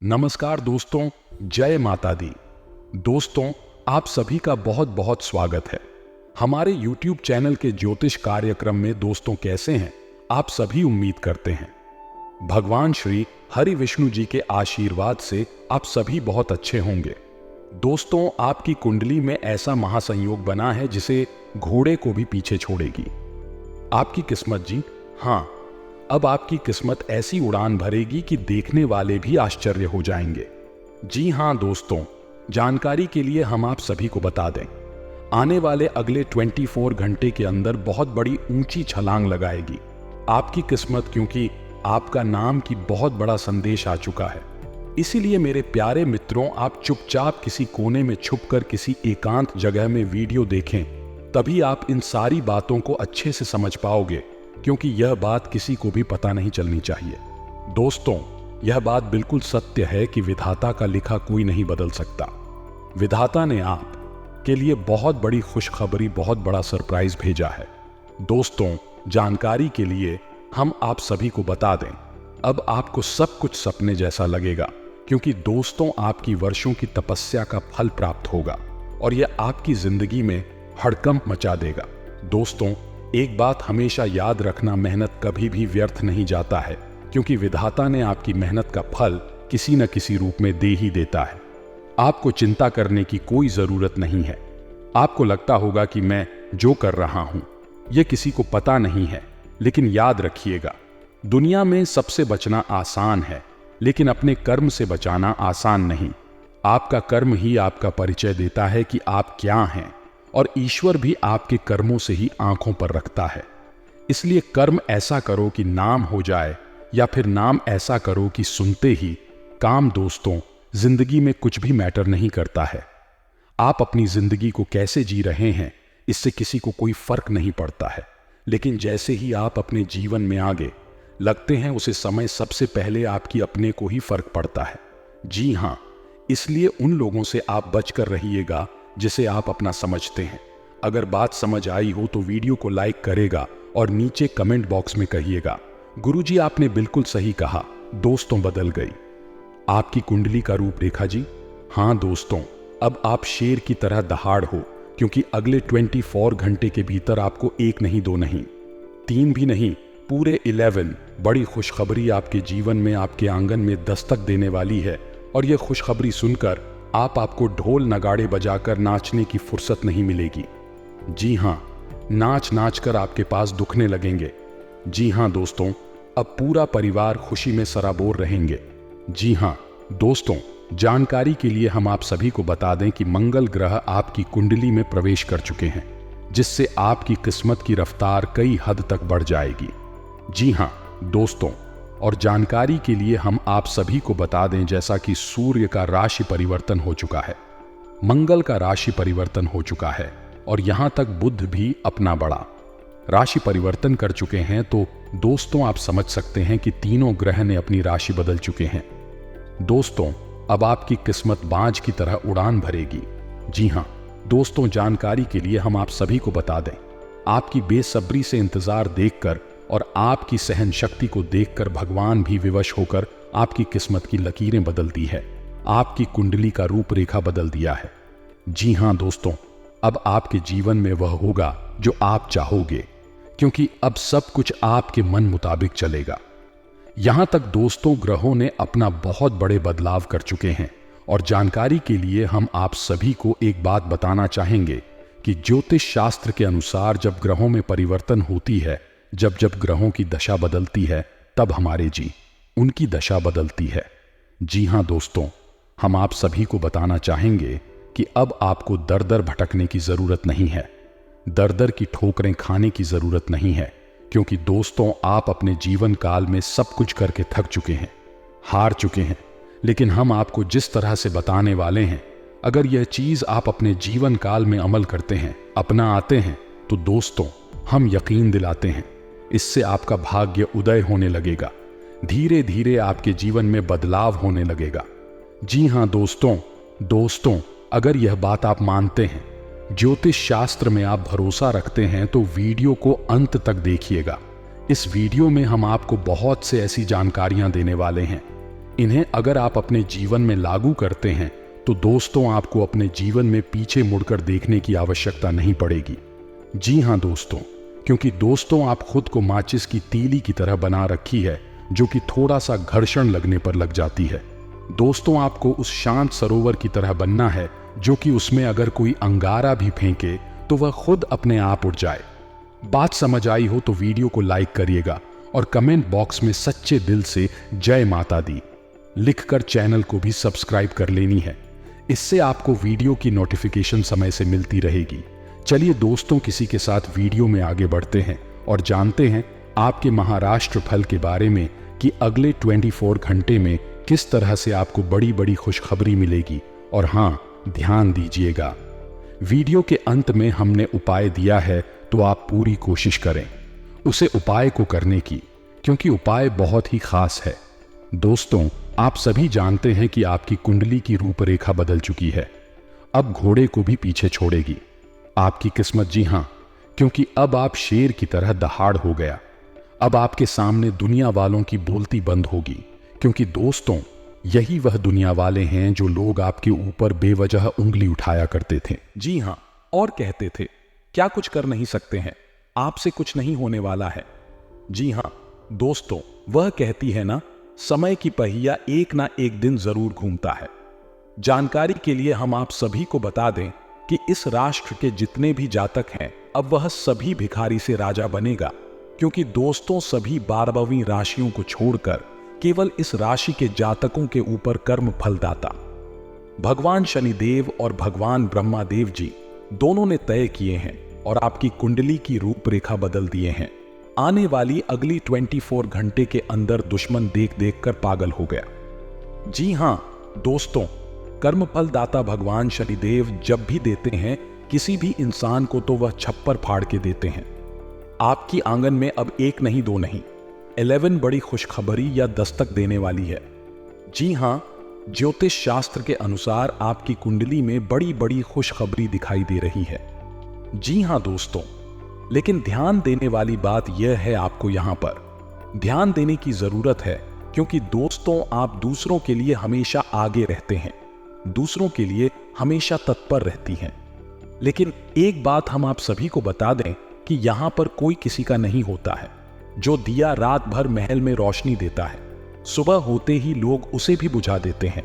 नमस्कार दोस्तों, जय माता दी। दोस्तों, आप सभी का बहुत बहुत स्वागत है हमारे YouTube चैनल के ज्योतिष कार्यक्रम में। दोस्तों, कैसे हैं आप सभी? उम्मीद करते हैं भगवान श्री हरि विष्णु जी के आशीर्वाद से आप सभी बहुत अच्छे होंगे। दोस्तों, आपकी कुंडली में ऐसा महासंयोग बना है जिसे घोड़े को भी पीछे छोड़ेगी। आपकी किस्मत जी, हाँ, अब आपकी किस्मत ऐसी उड़ान भरेगी कि देखने वाले भी आश्चर्य हो जाएंगे। जी हां दोस्तों, जानकारी के लिए हम आप सभी को बता दें, आने वाले अगले 24 घंटे के अंदर बहुत बड़ी ऊंची छलांग लगाएगी आपकी किस्मत, क्योंकि आपका नाम की बहुत बड़ा संदेश आ चुका है। इसीलिए मेरे प्यारे मित्रों, आप चुपचाप किसी कोने में छुपकर किसी एकांत जगह में वीडियो देखें, तभी आप इन सारी बातों को अच्छे से समझ पाओगे, क्योंकि यह बात किसी को भी पता नहीं चलनी चाहिए। दोस्तों, यह बात बिल्कुल सत्य है कि विधाता का लिखा कोई नहीं बदल सकता। विधाता ने आप के लिए बहुत बड़ी खुशखबरी, बहुत बड़ा सरप्राइज भेजा है। दोस्तों, जानकारी के लिए हम आप सभी को बता दें, अब आपको सब कुछ सपने जैसा लगेगा, क्योंकि दोस्तों, आपकी वर्षों की तपस्या का फल प्राप्त होगा और यह आपकी जिंदगी में हड़कंप मचा देगा। दोस्तों, एक बात हमेशा याद रखना, मेहनत कभी भी व्यर्थ नहीं जाता है, क्योंकि विधाता ने आपकी मेहनत का फल किसी न किसी रूप में दे ही देता है। आपको चिंता करने की कोई जरूरत नहीं है। आपको लगता होगा कि मैं जो कर रहा हूं यह किसी को पता नहीं है, लेकिन याद रखिएगा, दुनिया में सबसे बचना आसान है, लेकिन अपने कर्म से बचाना आसान नहीं। आपका कर्म ही आपका परिचय देता है कि आप क्या हैं, और ईश्वर भी आपके कर्मों से ही आंखों पर रखता है। इसलिए कर्म ऐसा करो कि नाम हो जाए, या फिर नाम ऐसा करो कि सुनते ही काम। दोस्तों, जिंदगी में कुछ भी मैटर नहीं करता है। आप अपनी जिंदगी को कैसे जी रहे हैं, इससे किसी को कोई फर्क नहीं पड़ता है, लेकिन जैसे ही आप अपने जीवन में आगे लगते हैं, उसे समय सबसे पहले आपकी अपने को ही फर्क पड़ता है। जी हाँ, इसलिए उन लोगों से आप बचकर रहिएगा जिसे आप अपना समझते हैं। अगर बात समझ आई हो तो वीडियो को लाइक करेगा और नीचे कमेंट बॉक्स में कहिएगा, गुरुजी आपने बिल्कुल सही कहा, दोस्तों बदल गई आपकी कुंडली का रूपरेखा जी। हाँ दोस्तों, अब आप शेर की तरह दहाड़ हो, क्योंकि अगले 24 घंटे के भीतर आपको एक नहीं, दो नहीं, तीन भी नहीं, पूरे 11 बड़ी खुशखबरी आपके जीवन में, आपके आंगन में दस्तक देने वाली है। और यह खुशखबरी सुनकर आपको ढोल नगाड़े बजाकर नाचने की फुर्सत नहीं मिलेगी। जी हाँ, नाच नाच कर आपके पास दुखने लगेंगे। जी हाँ दोस्तों, अब पूरा परिवार खुशी में सराबोर रहेंगे। जी हाँ दोस्तों, जानकारी के लिए हम आप सभी को बता दें कि मंगल ग्रह आपकी कुंडली में प्रवेश कर चुके हैं, जिससे आपकी किस्मत की रफ्तार कई हद तक बढ़ जाएगी। जी हाँ दोस्तों, और जानकारी के लिए हम आप सभी को बता दें, जैसा कि सूर्य का राशि परिवर्तन हो चुका है, मंगल का राशि परिवर्तन हो चुका है, और यहां तक बुध भी अपना बड़ा राशि परिवर्तन कर चुके हैं, तो दोस्तों आप समझ सकते हैं कि तीनों ग्रह ने अपनी राशि बदल चुके हैं। दोस्तों, अब आपकी किस्मत बाज की तरह उड़ान भरेगी। जी हां दोस्तों, जानकारी के लिए हम आप सभी को बता दें, आपकी बेसब्री से इंतजार देखकर और आपकी सहन शक्ति को देखकर भगवान भी विवश होकर आपकी किस्मत की लकीरें बदल दी है, आपकी कुंडली का रूपरेखा बदल दिया है। जी हां दोस्तों, अब आपके जीवन में वह होगा जो आप चाहोगे, क्योंकि अब सब कुछ आपके मन मुताबिक चलेगा। यहां तक दोस्तों, ग्रहों ने अपना बहुत बड़े बदलाव कर चुके हैं, और जानकारी के लिए हम आप सभी को एक बात बताना चाहेंगे कि ज्योतिष शास्त्र के अनुसार जब ग्रहों में परिवर्तन होती है, जब ग्रहों की दशा बदलती है, तब हमारे जी उनकी दशा बदलती है। जी हां दोस्तों, हम आप सभी को बताना चाहेंगे कि अब आपको दर दर भटकने की जरूरत नहीं है, दर दर की ठोकरें खाने की जरूरत नहीं है, क्योंकि दोस्तों, आप अपने जीवन काल में सब कुछ करके थक चुके हैं, हार चुके हैं। लेकिन हम आपको जिस तरह से बताने वाले हैं, अगर यह चीज आप अपने जीवन काल में अमल करते हैं, अपना आते हैं, तो दोस्तों हम यकीन दिलाते हैं, इससे आपका भाग्य उदय होने लगेगा, धीरे धीरे आपके जीवन में बदलाव होने लगेगा। जी हां दोस्तों, अगर यह बात आप मानते हैं, ज्योतिष शास्त्र में आप भरोसा रखते हैं, तो वीडियो को अंत तक देखिएगा। इस वीडियो में हम आपको बहुत से ऐसी जानकारियां देने वाले हैं इन्हें अगर आप अपने जीवन में लागू करते हैं तो दोस्तों आपको अपने जीवन में पीछे मुड़कर देखने की आवश्यकता नहीं पड़ेगी। जी हाँ दोस्तों, क्योंकि दोस्तों आप खुद को माचिस की तीली की तरह बना रखी है जो कि थोड़ा सा घर्षण लगने पर लग जाती है। दोस्तों आपको उस शांत सरोवर की तरह बनना है जो कि उसमें अगर कोई अंगारा भी फेंके तो वह खुद अपने आप उड़ जाए। बात समझ आई हो तो वीडियो को लाइक करिएगा और कमेंट बॉक्स में सच्चे दिल से जय माता दी लिखकर चैनल को भी सब्सक्राइब कर लेनी है। इससे आपको वीडियो की नोटिफिकेशन समय से मिलती रहेगी। चलिए दोस्तों, किसी के साथ वीडियो में आगे बढ़ते हैं और जानते हैं आपके महाराष्ट्र फल के बारे में कि अगले 24 घंटे में किस तरह से आपको बड़ी बड़ी खुशखबरी मिलेगी। और हाँ, ध्यान दीजिएगा, वीडियो के अंत में हमने उपाय दिया है तो आप पूरी कोशिश करें उसे उपाय को करने की, क्योंकि उपाय बहुत ही खास है। दोस्तों आप सभी जानते हैं कि आपकी कुंडली की रूपरेखा बदल चुकी है, अब घोड़े को भी पीछे छोड़ेगी आपकी किस्मत। जी हाँ, क्योंकि अब आप शेर की तरह दहाड़ हो गया। अब आपके सामने दुनिया वालों की बोलती बंद होगी, क्योंकि दोस्तों यही वह दुनिया वाले हैं जो लोग आपके ऊपर बेवजह उंगली उठाया करते थे। जी हाँ, और कहते थे क्या कुछ कर नहीं सकते हैं, आपसे कुछ नहीं होने वाला है। जी हाँ दोस्तों, वह कहती है ना, समय की पहिया एक ना एक दिन जरूर घूमता है। जानकारी के लिए हम आप सभी को बता दें कि इस राष्ट्र के जितने भी जातक हैं अब वह सभी भिखारी से राजा बनेगा, क्योंकि दोस्तों सभी 12वीं राशियों को छोड़कर केवल इस राशि के जातकों के ऊपर कर्म फलदाता भगवान शनिदेव और भगवान ब्रह्मादेव जी दोनों ने तय किए हैं और आपकी कुंडली की रूपरेखा बदल दिए हैं। आने वाली अगली 24 घंटे के अंदर दुश्मन देख देख कर पागल हो गया। जी हां दोस्तों, कर्मफल दाता भगवान शनिदेव जब भी देते हैं किसी भी इंसान को तो वह छप्पर फाड़ के देते हैं। आपकी आंगन में अब एक नहीं दो नहीं 11 बड़ी खुशखबरी या दस्तक देने वाली है। जी हां, ज्योतिष शास्त्र के अनुसार आपकी कुंडली में बड़ी बड़ी खुशखबरी दिखाई दे रही है। जी हां दोस्तों, लेकिन ध्यान देने वाली बात यह है, आपको यहां पर ध्यान देने की जरूरत है, क्योंकि दोस्तों आप दूसरों के लिए हमेशा आगे रहते हैं, दूसरों के लिए हमेशा तत्पर रहती हैं। लेकिन एक बात हम आप सभी को बता दें कि यहां पर कोई किसी का नहीं होता है। जो दिया रात भर महल में रोशनी देता है, सुबह होते ही लोग उसे भी बुझा देते हैं।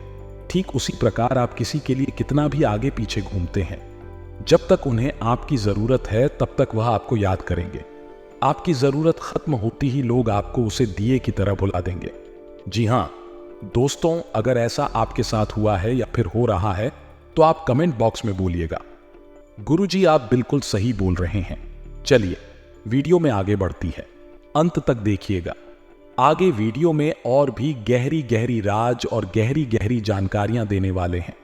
ठीक उसी प्रकार आप किसी के लिए कितना भी आगे पीछे घूमते हैं, जब तक उन्हें आपकी जरूरत है तब तक वह आपको याद करेंगे। आपकी जरूरत खत्म होती ही लोग आपको उसे दिए की तरह बुला देंगे। जी हां दोस्तों, अगर ऐसा आपके साथ हुआ है या फिर हो रहा है तो आप कमेंट बॉक्स में बोलिएगा। गुरुजी आप बिल्कुल सही बोल रहे हैं। चलिए वीडियो में आगे बढ़ती है, अंत तक देखिएगा। आगे वीडियो में और भी गहरी गहरी राज और गहरी गहरी जानकारियां देने वाले हैं।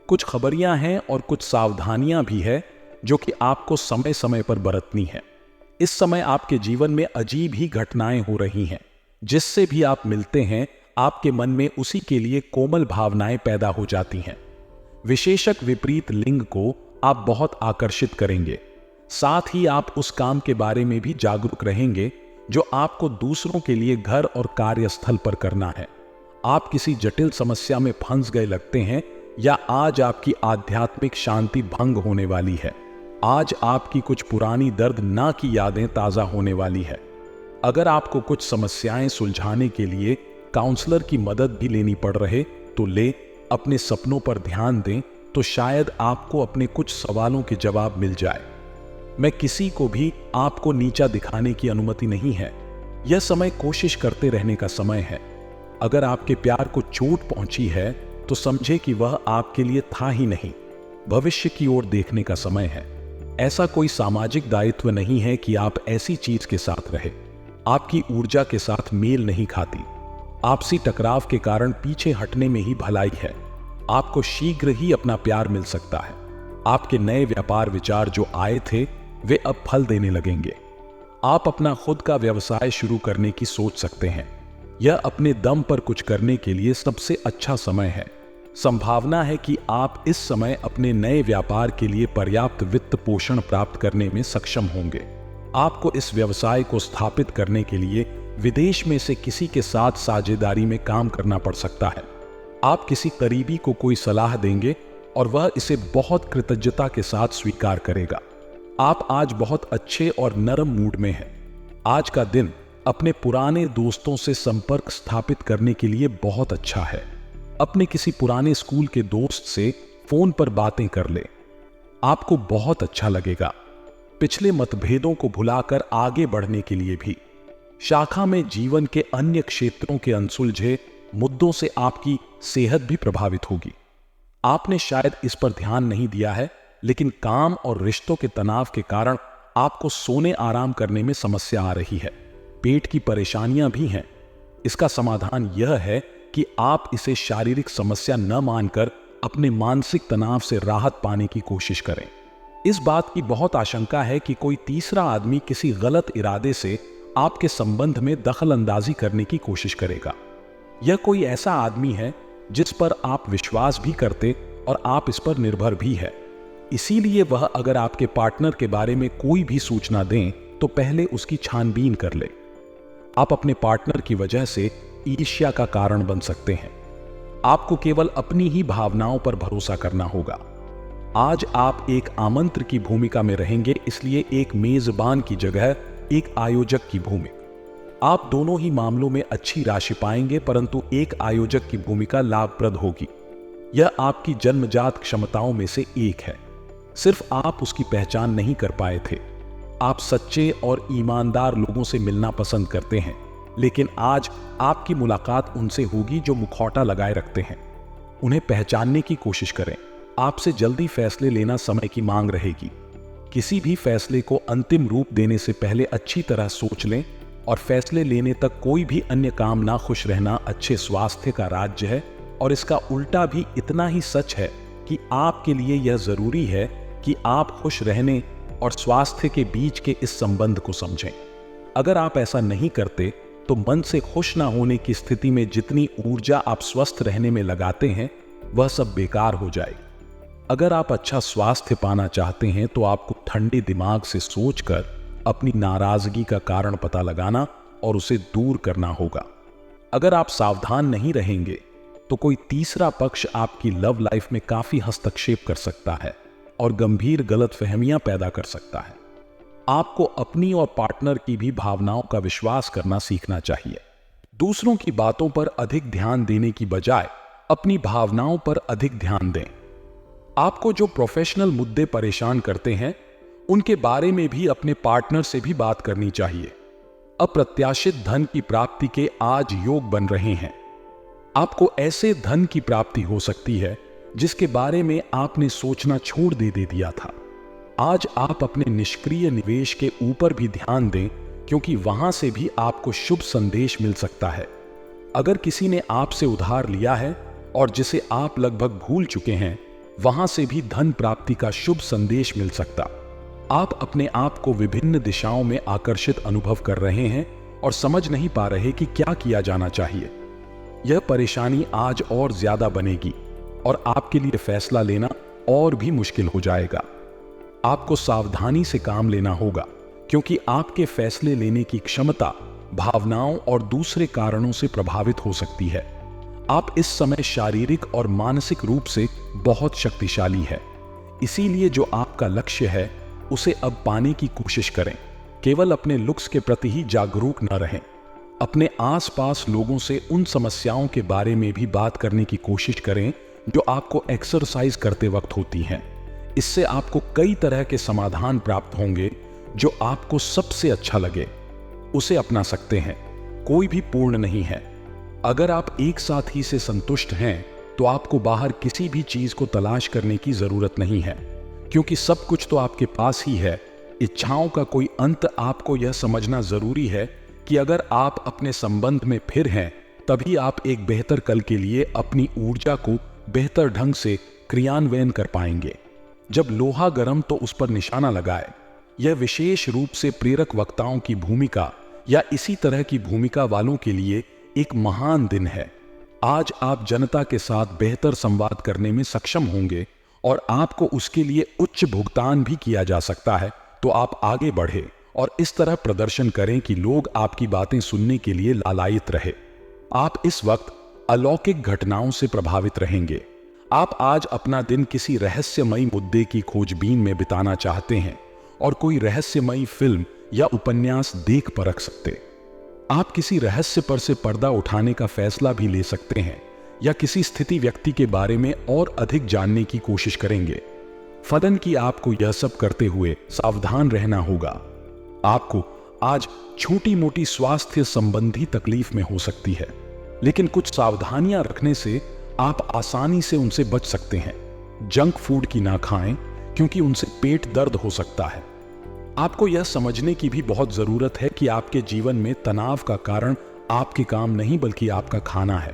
कुछ खबरियां हैं और कुछ सावधानियां भी है जो कि आपको समय समय पर बरतनी है। इस समय आपके जीवन में अजीब ही घटनाएं हो रही हैं, जिससे भी आप मिलते हैं आपके मन में उसी के लिए कोमल भावनाएं पैदा हो जाती हैं। विशेषक विपरीत लिंग को आप बहुत आकर्षित करेंगे। साथ ही आप उस काम के बारे में भी जागरूक रहेंगे जो आपको दूसरों के लिए घर और कार्यस्थल पर करना है। आप किसी जटिल समस्या में फंस गए लगते हैं, या आज आपकी आध्यात्मिक शांति भंग होने वाली है। आज आपकी कुछ पुरानी दर्द ना की यादें ताजा होने वाली है। अगर आपको कुछ समस्याएं सुलझाने के लिए काउंसलर की मदद भी लेनी पड़ रहे तो ले, अपने सपनों पर ध्यान दें तो शायद आपको अपने कुछ सवालों के जवाब मिल जाए। मैं किसी को भी आपको नीचा दिखाने की अनुमति नहीं है। यह समय कोशिश करते रहने का समय है। अगर आपके प्यार को चोट पहुंची है तो समझे कि वह आपके लिए था ही नहीं, भविष्य की ओर देखने का समय है। ऐसा कोई सामाजिक दायित्व नहीं है कि आप ऐसी चीज के साथ रहे। आपकी ऊर्जा के साथ मेल नहीं खाती। आपसी टकराव के कारण पीछे हटने में ही भलाई है। आपको शीघ्र ही अपना प्यार मिल सकता है। आपके नए व्यापार विचार जो आए थे वे अब फल देने लगेंगे। आप अपना खुद का व्यवसाय शुरू करने की सोच सकते हैं। यह अपने दम पर कुछ करने के लिए सबसे अच्छा समय है। संभावना है कि आप इस समय अपने नए व्यापार के लिए पर्याप्त वित्त पोषण प्राप्त करने में सक्षम होंगे। आपको इस व्यवसाय को स्थापित करने के लिए विदेश में से किसी के साथ साझेदारी में काम करना पड़ सकता है। आप किसी करीबी को कोई सलाह देंगे और वह इसे बहुत कृतज्ञता के साथ स्वीकार करेगा। आप आज बहुत अच्छे और नरम मूड में हैं। आज का दिन अपने पुराने दोस्तों से संपर्क स्थापित करने के लिए बहुत अच्छा है। अपने किसी पुराने स्कूल के दोस्त से फोन पर बातें कर ले, आपको बहुत अच्छा लगेगा। पिछले मतभेदों को भुलाकर आगे बढ़ने के लिए भी। शाखा में जीवन के अन्य क्षेत्रों के अनसुलझे मुद्दों से आपकी सेहत भी प्रभावित होगी। आपने शायद इस पर ध्यान नहीं दिया है, लेकिन काम और रिश्तों के तनाव के कारण आपको सोने आराम करने में समस्या आ रही है। पेट की परेशानियां भी हैं। इसका समाधान यह है कि आप इसे शारीरिक समस्या न मानकर अपने मानसिक तनाव से राहत पाने की कोशिश करें। इस बात की बहुत आशंका है कि कोई तीसरा आदमी किसी गलत इरादे से आपके संबंध में दखल अंदाजी करने की कोशिश करेगा। यह कोई ऐसा आदमी है जिस पर आप विश्वास भी करते और आप इस पर निर्भर भी है। इसीलिए वह अगर आपके पार्टनर के बारे में कोई भी सूचना दें तो पहले उसकी छानबीन कर ले। आप अपने पार्टनर की वजह से ईर्ष्या का कारण बन सकते हैं। आपको केवल अपनी ही भावनाओं पर भरोसा करना होगा। आज आप एक आमंत्र की भूमिका में रहेंगे, इसलिए एक मेजबान की जगह एक आयोजक की भूमिका। आप दोनों ही मामलों में अच्छी राशि पाएंगे, परंतु एक आयोजक की भूमिका लाभप्रद होगी। यह आपकी जन्मजात क्षमताओं में से एक है। सिर्फ आप उसकी पहचान नहीं कर पाए थे। आप सच्चे और ईमानदार लोगों से मिलना पसंद करते हैं, लेकिन आज आपकी मुलाकात उनसे होगी जो मुखौटा लगाए रखते हैं। उन्हें पहचानने की कोशिश करें। आपसे जल्दी फैसले लेना समय की मांग रहेगी। किसी भी फैसले को अंतिम रूप देने से पहले अच्छी तरह सोच लें और फैसले लेने तक कोई भी अन्य काम ना खुश रहना अच्छे स्वास्थ्य का राज्य है। और इसका उल्टा भी इतना ही सच है कि आपके लिए यह जरूरी है कि आप खुश रहने और स्वास्थ्य के बीच के इस संबंध को समझें। अगर आप ऐसा नहीं करते तो मन से खुश ना होने की स्थिति में जितनी ऊर्जा आप स्वस्थ रहने में लगाते हैं वह सब बेकार हो जाएगी। अगर आप अच्छा स्वास्थ्य पाना चाहते हैं तो आपको ठंडे दिमाग से सोचकर अपनी नाराजगी का कारण पता लगाना और उसे दूर करना होगा। अगर आप सावधान नहीं रहेंगे तो कोई तीसरा पक्ष आपकी लव लाइफ में काफी हस्तक्षेप कर सकता है और गंभीर गलतफहमियां पैदा कर सकता है। आपको अपनी और पार्टनर की भी भावनाओं का विश्वास करना सीखना चाहिए। दूसरों की बातों पर अधिक ध्यान देने की बजाय अपनी भावनाओं पर अधिक ध्यान दें। आपको जो प्रोफेशनल मुद्दे परेशान करते हैं उनके बारे में भी अपने पार्टनर से भी बात करनी चाहिए। अप्रत्याशित धन की प्राप्ति के आज योग बन रहे हैं। आपको ऐसे धन की प्राप्ति हो सकती है जिसके बारे में आपने सोचना छोड़ दे दिया था। आज आप अपने निष्क्रिय निवेश के ऊपर भी ध्यान दें, क्योंकि वहां से भी आपको शुभ संदेश मिल सकता है। अगर किसी ने आपसे उधार लिया है और जिसे आप लगभग भूल चुके हैं, वहां से भी धन प्राप्ति का शुभ संदेश मिल सकता। आप अपने आप को विभिन्न दिशाओं में आकर्षित अनुभव कर रहे हैं और समझ नहीं पा रहे कि क्या किया जाना चाहिए। यह परेशानी आज और ज्यादा बनेगी और आपके लिए फैसला लेना और भी मुश्किल हो जाएगा। आपको सावधानी से काम लेना होगा, क्योंकि आपके फैसले लेने की क्षमता भावनाओं और दूसरे कारणों से प्रभावित हो सकती है। आप इस समय शारीरिक और मानसिक रूप से बहुत शक्तिशाली है। इसीलिए जो आपका लक्ष्य है उसे अब पाने की कोशिश करें। केवल अपने लुक्स के प्रति ही जागरूक न रहें। अपने आसपास लोगों से उन समस्याओं के बारे में भी बात करने की कोशिश करें जो आपको एक्सरसाइज करते वक्त होती हैं। इससे आपको कई तरह के समाधान प्राप्त होंगे। जो आपको सबसे अच्छा लगे उसे अपना सकते हैं। कोई भी पूर्ण नहीं है। अगर आप एक साथ ही से संतुष्ट हैं तो आपको बाहर किसी भी चीज को तलाश करने की जरूरत नहीं है, क्योंकि सब कुछ तो आपके पास ही है। इच्छाओं का कोई अंत आपको यह समझना जरूरी है कि अगर आप अपने संबंध में फिर हैं, तभी आप एक बेहतर कल के लिए अपनी ऊर्जा को बेहतर ढंग से क्रियान्वयन कर पाएंगे। जब लोहा गर्म तो उस पर निशाना लगाए। यह विशेष रूप से प्रेरक वक्ताओं की भूमिका या इसी तरह की भूमिका वालों के लिए एक महान दिन है। आज आप जनता के साथ बेहतर संवाद करने में सक्षम होंगे और आपको उसके लिए उच्च भुगतान भी किया जा सकता है। तो आप आगे बढ़े और इस तरह प्रदर्शन करें कि लोग आपकी बातें सुनने के लिए लालायित रहे। आप इस वक्त अलौकिक घटनाओं से प्रभावित रहेंगे। आप आज अपना दिन किसी रहस्यमयी मुद्दे की खोजबीन में बिताना चाहते हैं और कोई रहस्यमयी फिल्म या उपन्यास देख परख सकते। आप किसी रहस्य पर से पर्दा उठाने का फैसला भी ले सकते हैं या किसी स्थिति व्यक्ति के बारे में और अधिक जानने की कोशिश करेंगे। फलन कि आपको यह सब करते हुए सावधान रहना होगा। आपको आज छोटी मोटी स्वास्थ्य संबंधी तकलीफ में हो सकती है, लेकिन कुछ सावधानियां रखने से आप आसानी से उनसे बच सकते हैं। जंक फूड की ना खाएं, क्योंकि उनसे पेट दर्द हो सकता है। आपको यह समझने की भी बहुत जरूरत है कि आपके जीवन में तनाव का कारण आपके काम नहीं बल्कि आपका खाना है।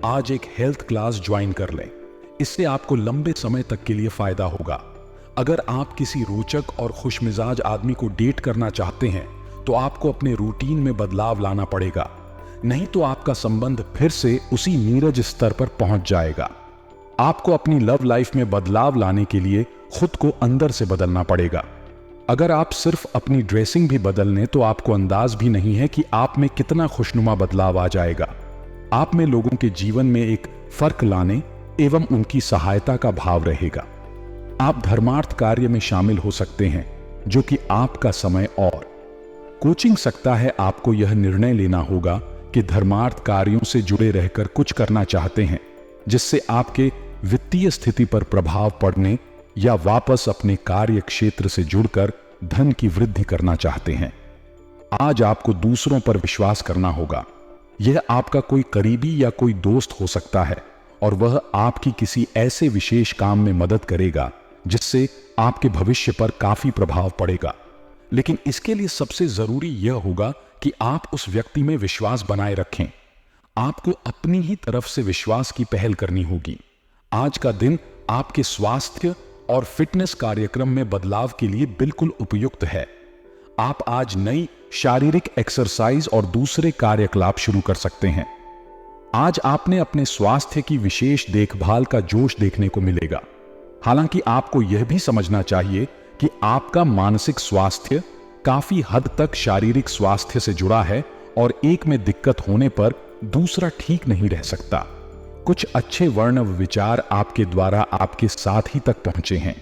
आज एक हेल्थ क्लास ज्वाइन कर लें, इससे आपको लंबे समय तक के लिए फायदा होगा। अगर आप किसी रोचक और खुशमिजाज आदमी को डेट करना चाहते हैं तो आपको अपने रूटीन में बदलाव लाना पड़ेगा, नहीं तो आपका संबंध फिर से उसी नीरज स्तर पर पहुंच जाएगा। आपको अपनी लव लाइफ में बदलाव लाने के लिए खुद को अंदर से बदलना पड़ेगा। अगर आप सिर्फ अपनी ड्रेसिंग भी बदल लें तो आपको अंदाज भी नहीं है कि आप में कितना खुशनुमा बदलाव आ जाएगा। आप में लोगों के जीवन में एक फर्क लाने एवं उनकी सहायता का भाव रहेगा। आप धर्मार्थ कार्य में शामिल हो सकते हैं, जो कि आपका समय और कोचिंग सकता है। आपको यह निर्णय लेना होगा कि धर्मार्थ कार्यों से जुड़े रहकर कुछ करना चाहते हैं जिससे आपके वित्तीय स्थिति पर प्रभाव पड़ने, या वापस अपने कार्य क्षेत्र से जुड़कर धन की वृद्धि करना चाहते हैं। आज आपको दूसरों पर विश्वास करना होगा। यह आपका कोई करीबी या कोई दोस्त हो सकता है और वह आपकी किसी ऐसे विशेष काम में मदद करेगा जिससे आपके भविष्य पर काफी प्रभाव पड़ेगा। लेकिन इसके लिए सबसे जरूरी यह होगा कि आप उस व्यक्ति में विश्वास बनाए रखें। आपको अपनी ही तरफ से विश्वास की पहल करनी होगी। आज का दिन आपके स्वास्थ्य और फिटनेस कार्यक्रम में बदलाव के लिए बिल्कुल उपयुक्त है। आप आज नई शारीरिक एक्सरसाइज और दूसरे कार्यकलाप शुरू कर सकते हैं। आज आपने अपने स्वास्थ्य की विशेष देखभाल का जोश देखने को मिलेगा। हालांकि आपको यह भी समझना चाहिए कि आपका मानसिक स्वास्थ्य काफी हद तक शारीरिक स्वास्थ्य से जुड़ा है और एक में दिक्कत होने पर दूसरा ठीक नहीं रह सकता। कुछ अच्छे वर्णव विचार आपके द्वारा आपके साथी तक पहुंचे हैं।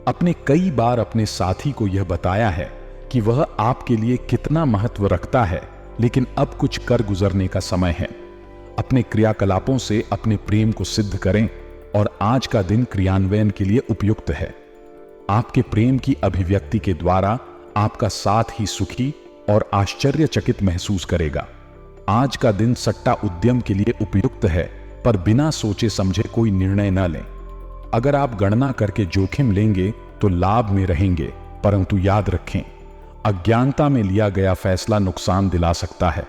अपने कई बार अपने साथी को यह बताया है कि वह आपके लिए कितना महत्व रखता है, लेकिन अब कुछ कर गुजरने का समय है। अपने क्रियाकलापों से अपने प्रेम को सिद्ध करें और आज का दिन क्रियान्वयन के लिए उपयुक्त है। आपके प्रेम की अभिव्यक्ति के द्वारा आपका साथ ही सुखी और आश्चर्यचकित महसूस करेगा। आज का दिन सट्टा उद्यम के लिए उपयुक्त है, पर बिना सोचे समझे कोई निर्णय न लें। अगर आप गणना करके जोखिम लेंगे तो लाभ में रहेंगे, परंतु याद रखें, अज्ञानता में लिया गया फैसला नुकसान दिला सकता है।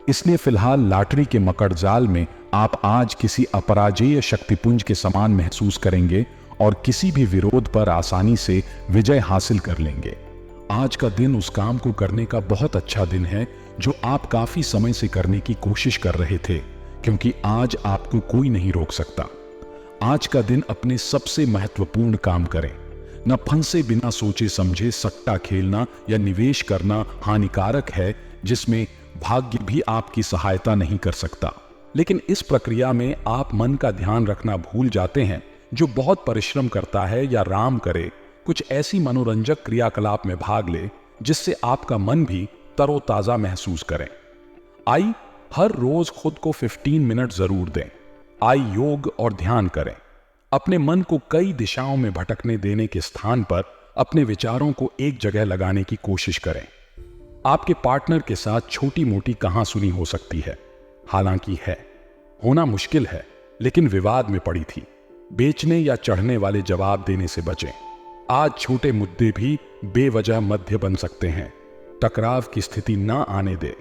इसलिए फिलहाल लॉटरी के मकड़जाल में आप आज किसी अपराजेय शक्तिपुंज के समान महसूस करेंगे और किसी भी विरोध पर आसानी से विजय हासिल कर लेंगे। आज का दिन उस काम को करने का बहुत अच्छा दिन है जो आप काफी समय से करने की कोशिश कर रहे थे, क्योंकि आज आपको कोई नहीं रोक सकता। आज का दिन अपने सबसे महत्वपूर्ण काम करें। न फंसे बिना सोचे समझे सट्टा खेलना या निवेश करना हानिकारक है, जिसमें भाग्य भी आपकी सहायता नहीं कर सकता। लेकिन इस प्रक्रिया में आप मन का ध्यान रखना भूल जाते हैं, जो बहुत परिश्रम करता है या राम करे कुछ ऐसी मनोरंजक क्रियाकलाप में भाग ले जिससे आपका मन भी तरोताजा महसूस करे। आई हर रोज खुद को 15 मिनट जरूर दें। आई योग और ध्यान करें। अपने मन को कई दिशाओं में भटकने देने के स्थान पर अपने विचारों को एक जगह लगाने की कोशिश करें। आपके पार्टनर के साथ छोटी मोटी कहासुनी हो सकती है, हालांकि है होना मुश्किल है, लेकिन विवाद में पड़ी थी। बेचने या चढ़ने वाले जवाब देने से बचें। आज छोटे मुद्दे भी बेवजह मध्य बन सकते हैं। टकराव की स्थिति ना आने दे।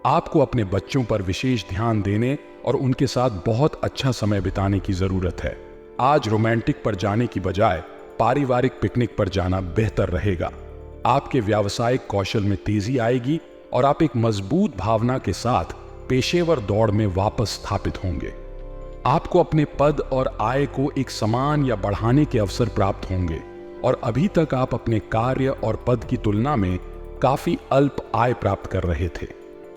आपको अपने बच्चों पर विशेष ध्यान देने और उनके साथ बहुत अच्छा समय बिताने की जरूरत है। आज रोमांटिक पर जाने की बजाय पारिवारिक पिकनिक पर जाना बेहतर रहेगा। आपके व्यावसायिक कौशल में तेजी आएगी और आप एक मजबूत भावना के साथ पेशेवर दौड़ में वापस स्थापित होंगे। आपको अपने पद और आय को एक समान या बढ़ाने के अवसर प्राप्त होंगे और अभी तक आप अपने कार्य और पद की तुलना में काफी अल्प आय प्राप्त कर रहे थे।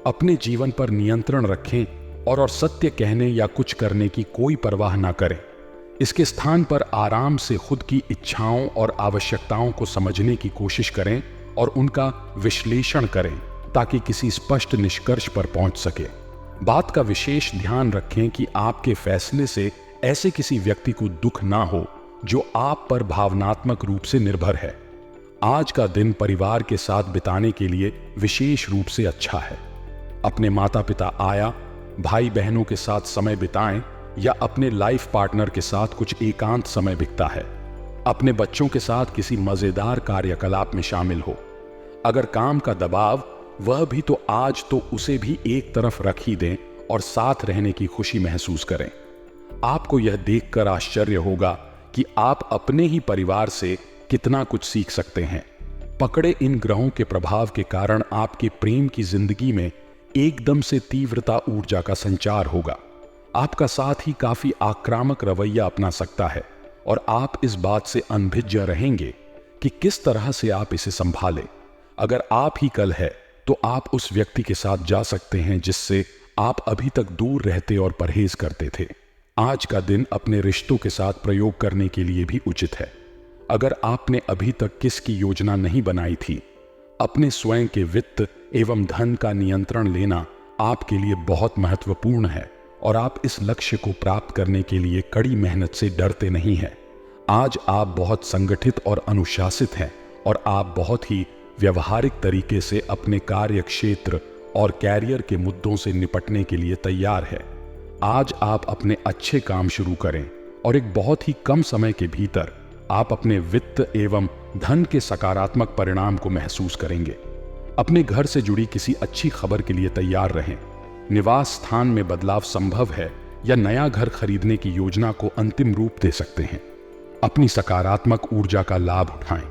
अपने जीवन पर नियंत्रण रखें और सत्य कहने या कुछ करने की कोई परवाह ना करें। इसके स्थान पर आराम से खुद की इच्छाओं और आवश्यकताओं को समझने की कोशिश करें और उनका विश्लेषण करें ताकि किसी स्पष्ट निष्कर्ष पर पहुंच सके। बात का विशेष ध्यान रखें कि आपके फैसले से ऐसे किसी व्यक्ति को दुख ना हो जो आप पर भावनात्मक रूप से निर्भर है। आज का दिन परिवार के साथ बिताने के लिए विशेष रूप से अच्छा है। अपने माता पिता, आया, भाई बहनों के साथ समय बिताएं या अपने लाइफ पार्टनर के साथ कुछ एकांत समय बिता है। अपने बच्चों के साथ किसी मजेदार कार्यकलाप में शामिल हो। अगर काम का दबाव वह भी तो आज तो उसे भी एक तरफ रख ही दें और साथ रहने की खुशी महसूस करें। आपको यह देखकर आश्चर्य होगा कि आप अपने ही परिवार से कितना कुछ सीख सकते हैं। पकड़े इन ग्रहों के प्रभाव के कारण आपके प्रेम की जिंदगी में एकदम से तीव्रता ऊर्जा का संचार होगा। आपका साथ ही काफी आक्रामक रवैया अपना सकता है और आप इस बात से अनभिज्ञ रहेंगे कि किस तरह से आप इसे संभालें। अगर आप ही कल है तो आप उस व्यक्ति के साथ जा सकते हैं जिससे आप अभी तक दूर रहते और परहेज करते थे। आज का दिन अपने रिश्तों के साथ प्रयोग करने के लिए भी उचित है। अगर आपने अभी तक किसकी योजना नहीं बनाई थी, अपने स्वयं के वित्त एवं धन का नियंत्रण लेना आपके लिए बहुत महत्वपूर्ण है और आप इस लक्ष्य को प्राप्त करने के लिए कड़ी मेहनत से डरते नहीं हैं। आज आप बहुत संगठित और अनुशासित हैं और आप बहुत ही व्यवहारिक तरीके से अपने कार्य क्षेत्र और कैरियर के मुद्दों से निपटने के लिए तैयार है। आज आप अपने अच्छे काम शुरू करें और एक बहुत ही कम समय के भीतर आप अपने वित्त एवं धन के सकारात्मक परिणाम को महसूस करेंगे। अपने घर से जुड़ी किसी अच्छी खबर के लिए तैयार रहें। निवास स्थान में बदलाव संभव है या नया घर खरीदने की योजना को अंतिम रूप दे सकते हैं। अपनी सकारात्मक ऊर्जा का लाभ उठाएं।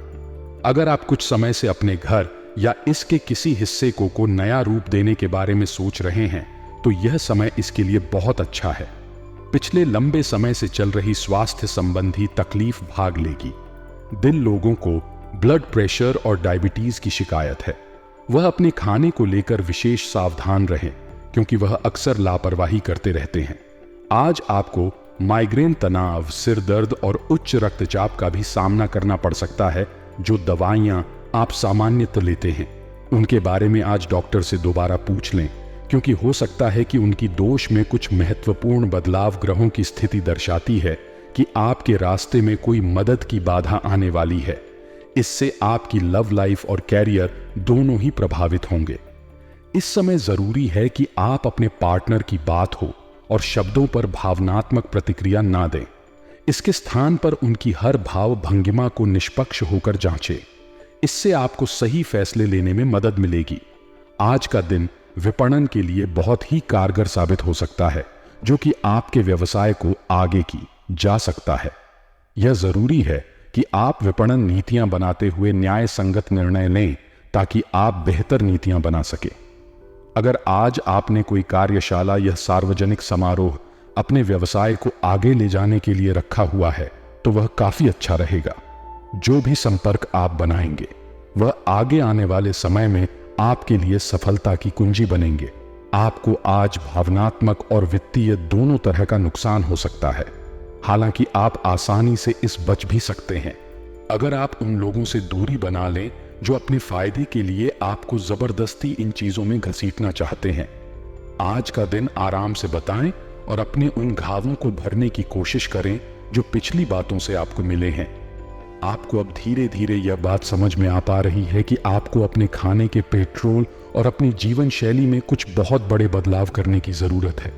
अगर आप कुछ समय से अपने घर या इसके किसी हिस्से को नया रूप देने के बारे में सोच रहे हैं तो यह समय इसके लिए बहुत अच्छा है। पिछले लंबे समय से चल रही स्वास्थ्य संबंधी तकलीफ भाग लेगी। दिल लोगों को ब्लड प्रेशर और डायबिटीज की शिकायत है। वह अपने खाने को लेकर विशेष सावधान रहें क्योंकि वह अक्सर लापरवाही करते रहते हैं। आज आपको माइग्रेन, तनाव, सिर दर्द और उच्च रक्तचाप का भी सामना करना पड़ सकता है। जो दवाइयां आप सामान्यतः लेते हैं उनके बारे में आज डॉक्टर से दोबारा पूछ लें क्योंकि हो सकता है कि उनकी दोष में कुछ महत्वपूर्ण बदलाव ग्रहों की स्थिति दर्शाती है कि आपके रास्ते में कोई मदद की बाधा आने वाली है। इससे आपकी लव लाइफ और कैरियर दोनों ही प्रभावित होंगे। इस समय जरूरी है कि आप अपने पार्टनर की बात हो और शब्दों पर भावनात्मक प्रतिक्रिया ना दें। इसके स्थान पर उनकी हर भाव भंगिमा को निष्पक्ष होकर जांचें। इससे आपको सही फैसले लेने में मदद मिलेगी। आज का दिन विपणन के लिए बहुत ही कारगर साबित हो सकता है जो कि आपके व्यवसाय को आगे की जा सकता है। यह जरूरी है कि आप विपणन नीतियां बनाते हुए न्याय संगत निर्णय लें ताकि आप बेहतर नीतियां बना सके। अगर आज आपने कोई कार्यशाला या सार्वजनिक समारोह अपने व्यवसाय को आगे ले जाने के लिए रखा हुआ है तो वह काफी अच्छा रहेगा। जो भी संपर्क आप बनाएंगे वह आगे आने वाले समय में आपके लिए सफलता की कुंजी बनेंगे। आपको आज भावनात्मक और वित्तीय दोनों तरह का नुकसान हो सकता है, हालांकि आप आसानी से इस बच भी सकते हैं अगर आप उन लोगों से दूरी बना लें जो अपने फायदे के लिए आपको जबरदस्ती इन चीजों में घसीटना चाहते हैं। आज का दिन आराम से बिताएं और अपने उन घावों को भरने की कोशिश करें जो पिछली बातों से आपको मिले हैं। आपको अब धीरे धीरे यह बात समझ में आ पा रही है कि आपको अपने खाने के पेट्रोल और अपनी जीवन शैली में कुछ बहुत बड़े बदलाव करने की जरूरत है,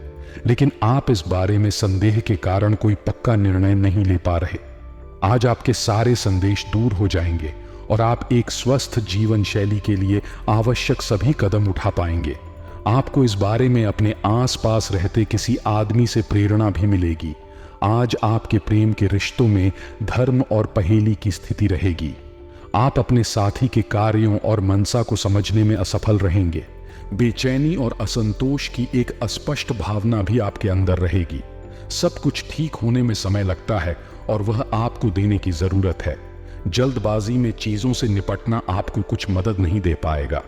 लेकिन आप इस बारे में संदेह के कारण कोई पक्का निर्णय नहीं ले पा रहे। आज आपके सारे संदेश दूर हो जाएंगे और आप एक स्वस्थ जीवन शैली के लिए आवश्यक सभी कदम उठा पाएंगे। आपको इस बारे में अपने आसपास रहते किसी आदमी से प्रेरणा भी मिलेगी। आज आपके प्रेम के रिश्तों में धर्म और पहेली की स्थिति रहेगी। आप अपने साथी के कार्यों और मनसा को समझने में असफल रहेंगे। बेचैनी और असंतोष की एक अस्पष्ट भावना भी आपके अंदर रहेगी। सब कुछ ठीक होने में समय लगता है और वह आपको देने की जरूरत है। जल्दबाजी में चीजों से निपटना आपको कुछ मदद नहीं दे पाएगा।